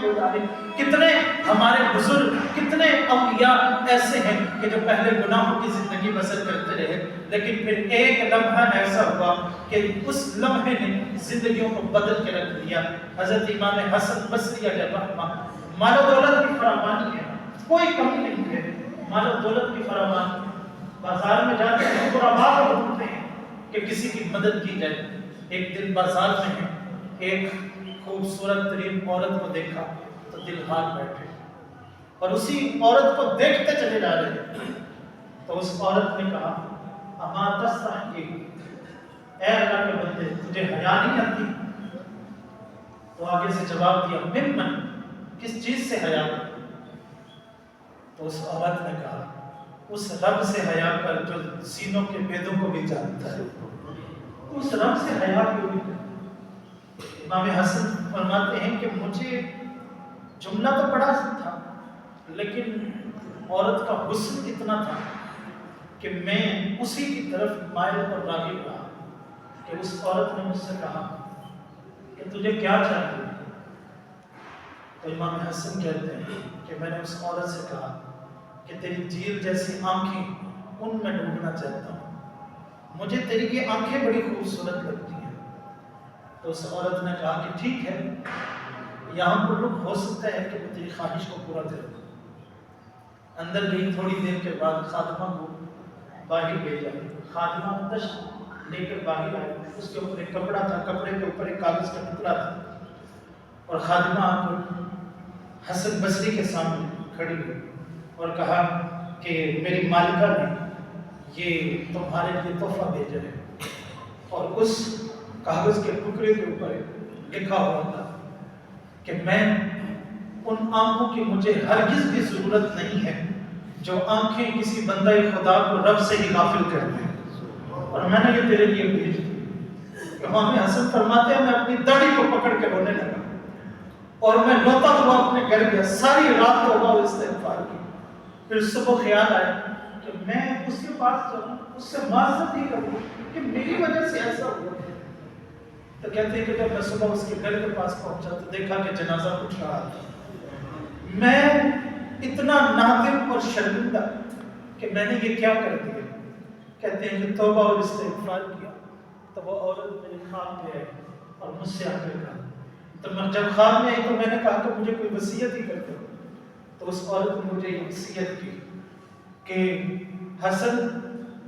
گزارے. کتنے ہمارے بزرگ، کتنے اولیاء ایسے ہیں کہ جو پہلے گناہوں کی زندگی بسر کرتے رہے، لیکن پھر ایک لمحہ ایسا ہوا کہ اس لمحے نے زندگیوں کو بدل کے رکھ دیا. حضرت امام حسن بصری علیہ الرحمہ، مال و دولت کی فراوانی ہے، کوئی کمی نہیں ہے، مال و دولت کی فراوانی. بازار میں جاتے ہیں غربا کو ڈھونڈتے ہیں کہ کسی کی مدد کی جائے. ایک دن بازار میں ہے، ایک خوبصورت ترین عورت کو دیکھا تو دل ہار بیٹھے، اور اسی عورت کو دیکھتے چلے جا رہے ہیں. تو اس عورت نے کہا اما تستحی، اے اللہ کے بندے تجھے حیا نہیں آتی؟ تو آگے سے جواب دیا ممن، کس چیز سے حیا؟ تو اس عورت نے کہا اس رب سے حیا کر جو سینوں کے بیدوں کو بھی جانتا ہے. اس رب سے حیا کیوں نہیں کرتا؟ امام حسن فرماتے ہیں کہ مجھے جملہ تو بڑا تھا، لیکن عورت کا حسن اتنا تھا کہ میں اسی کی طرف مائل اور راغب رہا. کہ اس عورت نے مجھ سے کہا کہ تجھے کیا چاہیے؟ تو امام حسن کہتے ہیں کہ میں نے اس عورت سے کہا کہ تیری جیل جیسی آنکھیں، ان میں ڈوبنا چاہتا ہوں، مجھے تیری یہ آنکھیں بڑی خوبصورت لگتی ہیں. تو اس عورت نے کہا کہ ٹھیک ہے، یہاں پر رک، ہو سکتا ہے کہ میں تیری خواہش کو پورا کروں. اندر گئی، تھوڑی دیر کے بعد خادمہ کو باہر بھیجا. خادمہ دشت لے کر باہر آئی، اس کے اوپر ایک کپڑا تھا، کپڑے کے اوپر ایک کاغذ کا ٹکڑا تھا، اور خادمہ آ کر حسن بصری کے سامنے کھڑی ہوئی اور کہا کہ میری مالکہ نے یہ تمہارے لیے تحفہ بھیجا ہے. اور اس کاغذ کے ٹکڑے کے اوپر لکھا ہوا تھا کہ میں ان آنکھوں کی مجھے ہرگز بھی ضرورت نہیں ہے جو آنکھیں کسی بندہ خدا کو رب سے ہی غافل کر دیں، اور میں نے یہ تیرے لیے بھیج دی. امام حسن فرماتے ہیں میں اپنی داڑھی کو پکڑ کے رونے لگا اور میں روتا ہوا اپنے گھر گیا. ساری رات توبہ و استغفار کی. پھر صبح خیال آیا کہ میں اس کے پاس جاؤں، اس سے معذرت ہی کروں کہ میری وجہ سے ایسا ہوا. تو کہتے ہیں کہ جب میں صبح اس کے گھر کے پاس پہنچا تو دیکھا کہ جنازہ اٹھ رہا تھا. میں اتنا نادم اور شرمندہ کہ میں نے یہ کیا کر دیا. کہتے ہیں کہ توبہ اور استغفار کیا تو وہ عورت میرے خواب میں آئی اور مجھ سے آ کر کہا. تو میں جب خواب میں آئی تو میں نے کہا کہ مجھے کوئی وصیت ہی کر دو. تو اس عورت نے مجھے یہ وصیت کی کہ حسن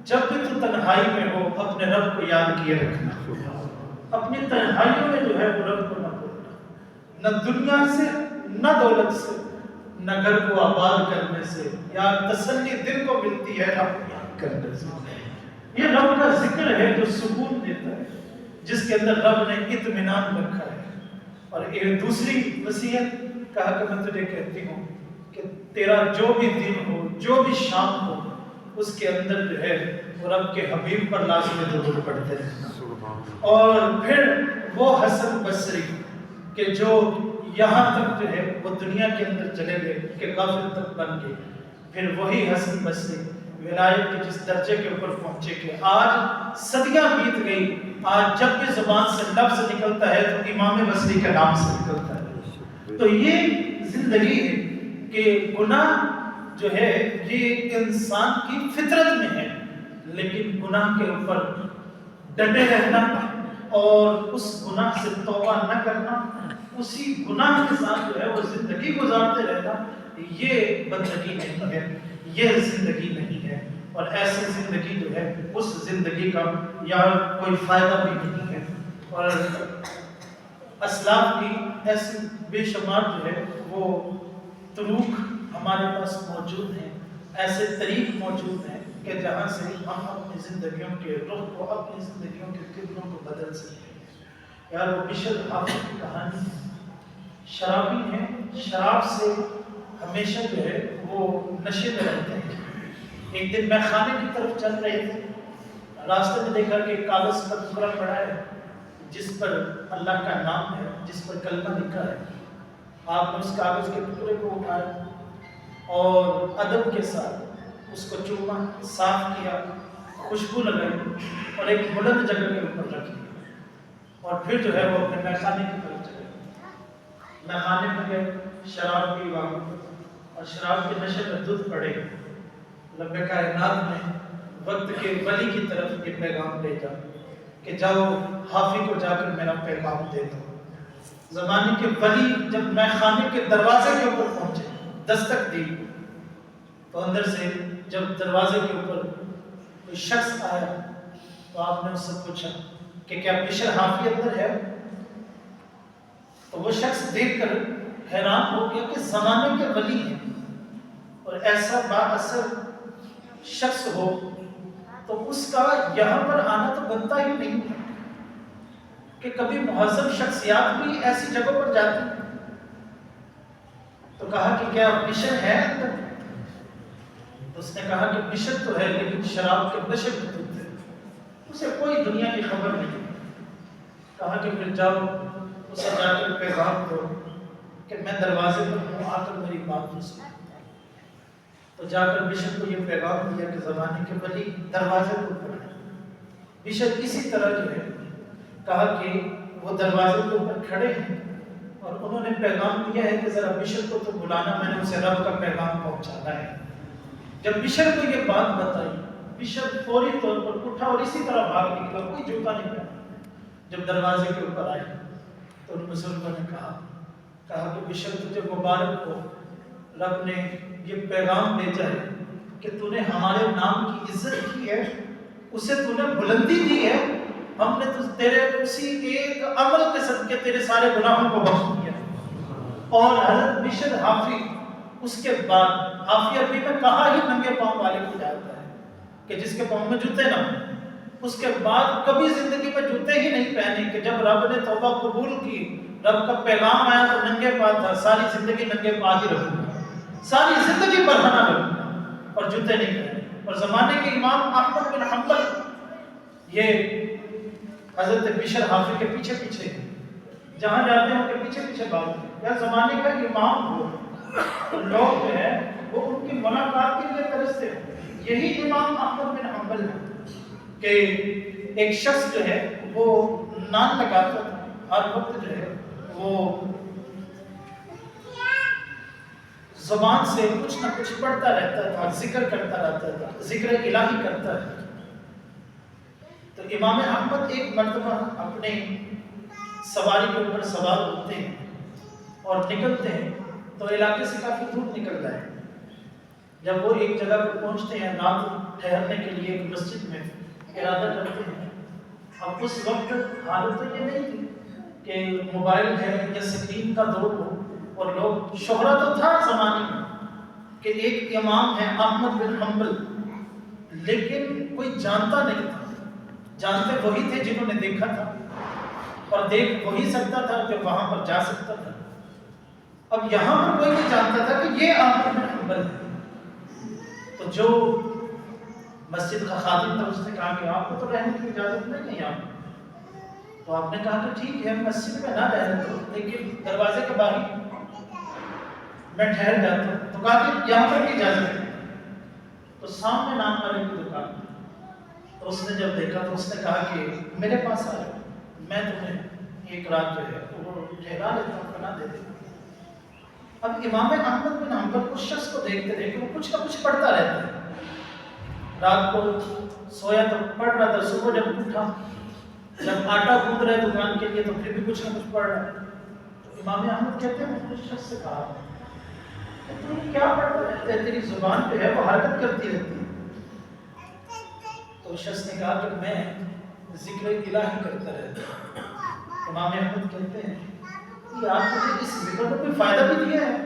جب بھی تو تنہائی میں ہو اپنے رب کو یاد کیے رکھنا، اپنی تنہائیوں میں جو ہے وہ رب کو نہ بھولنا. نہ دنیا سے، نہ دولت سے، نہ گھر کو آباد کرنے سے، یا تسلی دل کو ملتی ہے رب کو یاد کرنے سے. یہ رب کا ذکر ہے جو سکون دیتا ہے، جس کے اندر رب نے اطمینان رکھا ہے. اور ایک دوسری وصیت کہا کہ میں تجھے کہتی ہوں کہ تیرا جو بھی دن ہو، جو بھی شام ہو، اس کے اندر جو ہے وہ رب کے حبیب پر لازمی درود پڑھتے رہنا. اور پھر وہ حسن بصری کہ جو یہاں تک جو ہے وہ دنیا کے اندر چلے گئے کہ غافل تک بن گئے، پھر وہی حسن بصری ولایت کے جس درجے کے اوپر پہنچے کہ آج صدیاں بیت گئی، آج جب بھی زبان سے لفظ نکلتا ہے تو امام بصری کے نام سے نکلتا ہے. تو یہ زندگی ہے کہ گناہ جو ہے یہ انسان کی فطرت میں ہے، لیکن گناہ کے اوپر ڈٹے رہنا اور اس گناہ سے توبہ نہ کرنا، اسی گناہ کے ساتھ جو ہے وہ زندگی گزارتے رہنا، یہ بندگی نہیں ہے، یہ زندگی نہیں ہے. اور ایسی زندگی جو ہے اس زندگی کا یا کوئی فائدہ بھی نہیں ہے. اور اسلاف کی ایسی بے شمار جو ہے وہ طرق ہمارے پاس موجود ہیں، ایسے طریق موجود ہیں کہ جہاں سے ہم اپنی زندگیوں کے رخ کو، اپنی زندگیوں کے قدموں کو بدل سکتے ہیں. یار وہ بشر حافظ کی کہانی شرابی ہیں، شراب سے ہمیشہ جو ہے وہ نشے میں رہتے ہیں. ایک دن میں خانے کی طرف چل رہے تھے، راستے میں دیکھا کہ ایک کاغذ کا ٹکڑا پڑا ہے جس پر اللہ کا نام ہے، جس پر کلمہ لکھا ہے. آپ نے اس کاغذ کے ٹکڑے کو اٹھایا اور ادب کے ساتھ اس کو چوما، صاف کیا، خوشبو لگائی اور ایک بلند جگہ کے اوپر رکھ دیا، اور پھر جو ہے وہ اپنے میخانے کی طرف چلے. میں خانے میں گئے، شراب پی وہاں اور شراب کے نشے میں دودھ پڑے، رب کائنات نے وقت کے ولی کی طرف یہ پیغام بھیجا کہ جاؤ حافظ کو جا کر میرا پیغام دے دو۔ زمانے کے ولی جب میں خانے کے دروازے کے اوپر پہنچے، دستک دی، تو اندر سے جب دروازے کے اوپر کوئی شخص آیا تو آپ نے اس سے پوچھا کہ کیا بشر حافظ اندر ہے؟ تو وہ شخص دیکھ کر حیران ہو گیا کہ زمانے کے ولی ہیں اور ایسا با اثر شخص ہو تو اس کا یہاں پر آنا تو بنتا ہی نہیں کہ کبھی مہذب شخصیات بھی ایسی جگہوں پر جاتی ہیں۔ تو کہا کہ کیا بشر ہے اندر؟ تو اس نے کہا کہ بشر تو ہے لیکن شراب کے نشے میں دھت ہے، اسے کوئی دنیا کی خبر نہیں۔ کہا کہ پھر جاؤ اسے جا کر پیغام دو کہ میں دروازے پر ہوں، آ کر میری بات نہیں سن۔ تو جا کر بشر کو یہ پیغام دیا کہ زمانے کے ولی دروازے پر کھڑے ہیں۔ بشر اسی طرح جو ہے کہا کہ وہ دروازے کے اوپر کھڑے ہیں اور انہوں نے پیغام دیا ہے کہ ذرا بشر کو تو بلانا، میں نے اسے رب کا پیغام پہنچانا ہے۔ جب بشر کو یہ بات بتائی، بشر فوری طور پر اٹھا اور اسی طرح بھاگ نکلا، کوئی جھوٹا نہیں پہنا۔ جب دروازے کے اوپر آئے تو ان بزرگوں نے کہا کہ بشر تجھے مبارک ہو، رب نے یہ پیغام بھیجا ہے کہ تو نے ہمارے نام کی عزت کی ہے، اسے تو نے بلندی دی ہے، ہم نے تو تیرے اسی ایک عمل کے صدقے تیرے سارے گناہوں کو بخش دیا۔ اور حضرت بشر حافظ اس کے بعد حافظ عربی میں کہا ہی ننگے پاؤں والے کو جاتا ہے کہ جس کے پاؤں میں جوتے نہ ہوں، اس کے بعد کبھی زندگی میں جوتے ہی نہیں پہنے کہ جب رب نے توبہ قبول کی، رب کا پیغام آیا تو ننگے پاؤں تھا، ساری زندگی ننگے پاؤں ہی رہوں گا، ساری زندگی برہنہ رہوں گا اور جوتے نہیں پہنے۔ اور زمانے کے امام احمد بن حنبل یہ حضرت بشر حافظ کے پیچھے پیچھے جہاں جاتے ہیں ان کے پیچھے پیچھے بھاگتے ہیں۔ یا زمانے کا امام ہو، لوگ جو ہے وہ ان کی ملاقات کے لیے ترستے ہیں۔ یہی امام احمد بن حنبل ہے کہ ایک شخص جو ہے وہ نان لگاتا تھا، ہر وقت جو ہے وہ زبان سے کچھ نہ کچھ پڑھتا رہتا تھا، ذکر کرتا رہتا تھا، ذکر الہی کرتا ہے۔ تو امام احمد ایک مرتبہ اپنے سواری کے اوپر سوار ہوتے ہیں اور نکلتے ہیں تو علاقے سے کافی دور نکل گئے۔ جب وہ ایک جگہ پر پہنچتے ہیں، رات ٹھہرنے کے لیے ایک مسجد میں ارادہ کرتے ہیں۔ اب اس وقت حالت تو یہ نہیں تھی کہ موبائل ہے یا اسکرین کا دور ہو، اور لوگ شہرت تو تھا زمانے میں کہ ایک امام ہے احمد بن حنبل، لیکن کوئی جانتا نہیں تھا، جانتے وہی تھے جنہوں نے دیکھا تھا اور دیکھ وہی سکتا تھا جو وہاں پر جا سکتا تھا۔ اب یہاں پر کوئی نہیں جانتا تھا کہ یہ احمد بن حنبل ہے۔ تو جو مسجد کا خادم تھا اس نے کہا کہ آپ کو تو رہنے کی اجازت نہیں ہے یہاں۔ تو آپ نے کہا کہ ٹھیک ہے مسجد میں نہ رہنے دو، لیکن دروازے کے باہر میں ٹھہر جاتا ہوں۔ تو کہا کہ یہاں پر کی اجازت ہے۔ تو سامنے نام والے کی دکان، تو اس نے جب دیکھا تو اس نے کہا کہ میرے پاس آئے، میں تمہیں ایک رات جو ہے وہ ٹھہرا لیتا ہوں، پناہ دے دیتا ہوں۔ اب امام احمد بن حنبل اس شخص کو دیکھتے دیکھتے وہ کچھ نہ کچھ پڑھتا رہتا ہے۔ رات کو سویا تو پڑھ رہا تھا، صبح جب اٹھا، جب آٹا گوندھ رہا ہے دکان کے لیے تو پھر بھی کچھ نہ کچھ پڑھ رہا ہے۔ تو امام احمد کہتے ہیں اس شخص سے کہا کہ تم کیا پڑھتا رہتا ہے، تیری زبان جو ہے وہ حرکت کرتی رہتی ہے۔ تو شخص نے کہا کہ میں ذکر الہی کرتا رہتا ہوں۔ امام احمد کہتے ہیں کہ آپ مجھے اس ذکر میں کوئی فائدہ بھی دیا ہے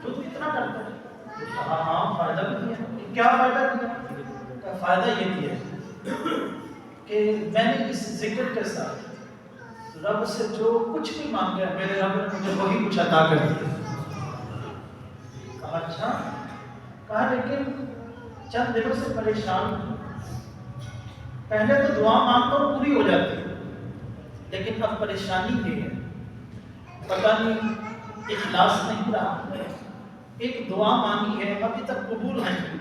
تو اتنا کرتا ہے؟ کہا ہاں فائدہ بھی دیا ہے۔ کیا فائدہ دیا؟ کہا فائدہ یہ دیا ہے کہ میں نے اس ذکر کے ساتھ رب سے جو کچھ بھی مانگا میرے رب نے مجھے وہی کچھ عطا کر دیا۔ کہا اچھا؟ کہا لیکن چند دنوں سے پریشان ہوں، پہلے تو دعا مانگتا ہوں پوری ہو جاتی ہے، لیکن اب پریشانی یہ ہے پتہ نہیں اخلاص نہیں رہا، ایک دعا مانگی ہے ابھی تک قبول نہیں،